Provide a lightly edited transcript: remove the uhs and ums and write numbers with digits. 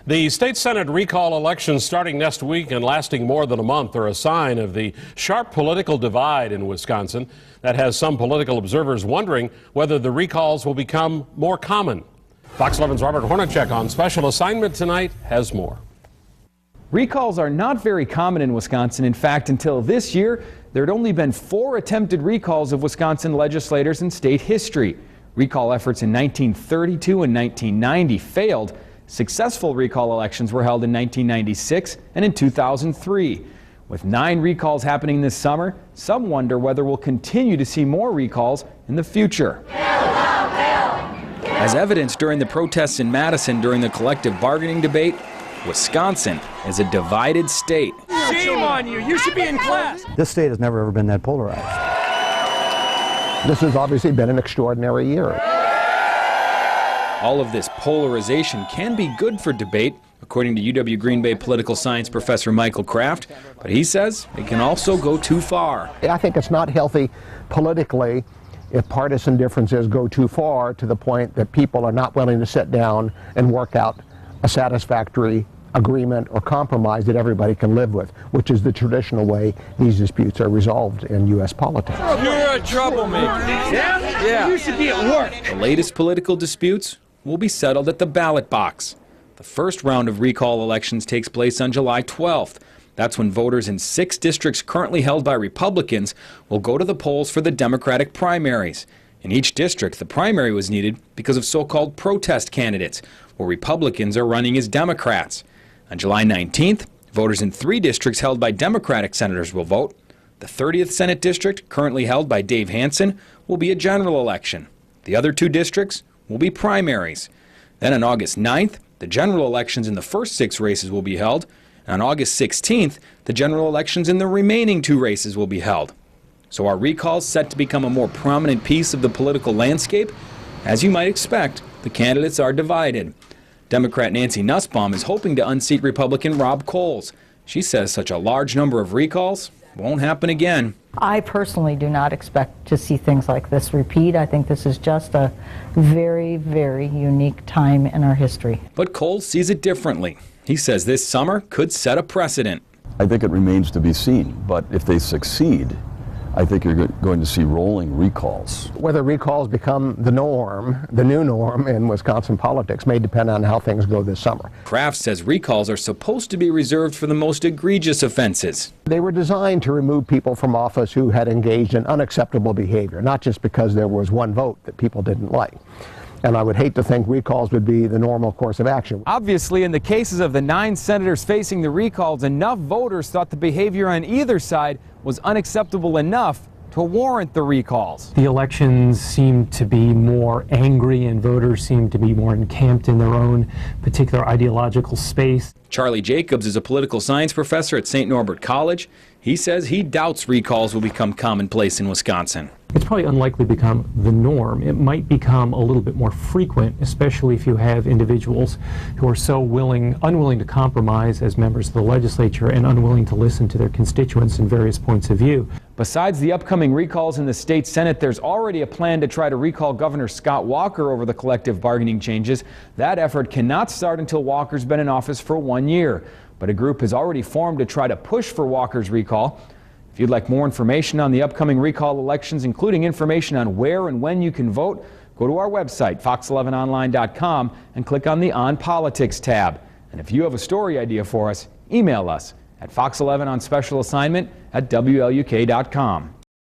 The state Senate recall elections starting next week and lasting more than a month are a sign of the sharp political divide in Wisconsin that has some political observers wondering whether the recalls will become more common. Fox 11's Robert Hornacek on special assignment tonight has more. Recalls are not very common in Wisconsin. In fact, until this year, there had only been 4 attempted recalls of Wisconsin legislators in state history. Recall efforts in 1932 and 1990 failed. Successful recall elections were held in 1996 and in 2003. With 9 recalls happening this summer, some wonder whether we'll continue to see more recalls in the future. As evidenced during the protests in Madison during the collective bargaining debate, Wisconsin is a divided state. Shame on you! You should be in class! This state has never ever been that polarized. This has obviously been an extraordinary year. All of this polarization can be good for debate, according to UW Green Bay political science professor Michael Kraft, but he says it can also go too far. I think it's not healthy politically if partisan differences go too far to the point that people are not willing to sit down and work out a satisfactory agreement or compromise that everybody can live with, which is the traditional way these disputes are resolved in U.S. politics. You're a troublemaker. Yeah? You should be at work. The latest political disputes will be settled at the ballot box. The first round of recall elections takes place on July 12th. That's when voters in 6 districts currently held by Republicans will go to the polls for the Democratic primaries. In each district, the primary was needed because of so-called protest candidates, where Republicans are running as Democrats. On July 19th, voters in 3 districts held by Democratic senators will vote. The 30th Senate District, currently held by Dave Hansen, will be a general election. The other 2 districts will be primaries. Then on August 9th, the general elections in the first 6 races will be held. And on August 16th, the general elections in the remaining 2 races will be held. So are recalls set to become a more prominent piece of the political landscape? As you might expect, the candidates are divided. Democrat Nancy Nussbaum is hoping to unseat Republican Rob Coles. She says such a large number of recalls won't happen again. I personally do not expect to see things like this repeat. I think this is just a very, very unique time in our history. But Coles sees it differently. He says this summer could set a precedent. I think it remains to be seen, but if they succeed, I think you're going to see rolling recalls. Whether recalls become the norm, the new norm in Wisconsin politics may depend on how things go this summer. Kraft says recalls are supposed to be reserved for the most egregious offenses. They were designed to remove people from office who had engaged in unacceptable behavior, not just because there was one vote that people didn't like. And I would hate to think recalls would be the normal course of action. Obviously, in the cases of the 9 senators facing the recalls, enough voters thought the behavior on either side was unacceptable enough to warrant the recalls. The elections seemed to be more angry and voters seemed to be more encamped in their own particular ideological space. Charlie Jacobs is a political science professor at St. Norbert College. He says he doubts recalls will become commonplace in Wisconsin. It's probably unlikely to become the norm. It might become a little bit more frequent, especially if you have individuals who are so unwilling to compromise as members of the legislature and unwilling to listen to their constituents in various points of view. Besides the upcoming recalls in the state Senate, there's already a plan to try to recall Governor Scott Walker over the collective bargaining changes. That effort cannot start until Walker's been in office for 1 year. But a group has already formed to try to push for Walker's recall. If you'd like more information on the upcoming recall elections, including information on where and when you can vote, go to our website, fox11online.com, and click on the On Politics tab. And if you have a story idea for us, email us at fox11onspecialassignment@WLUK.com.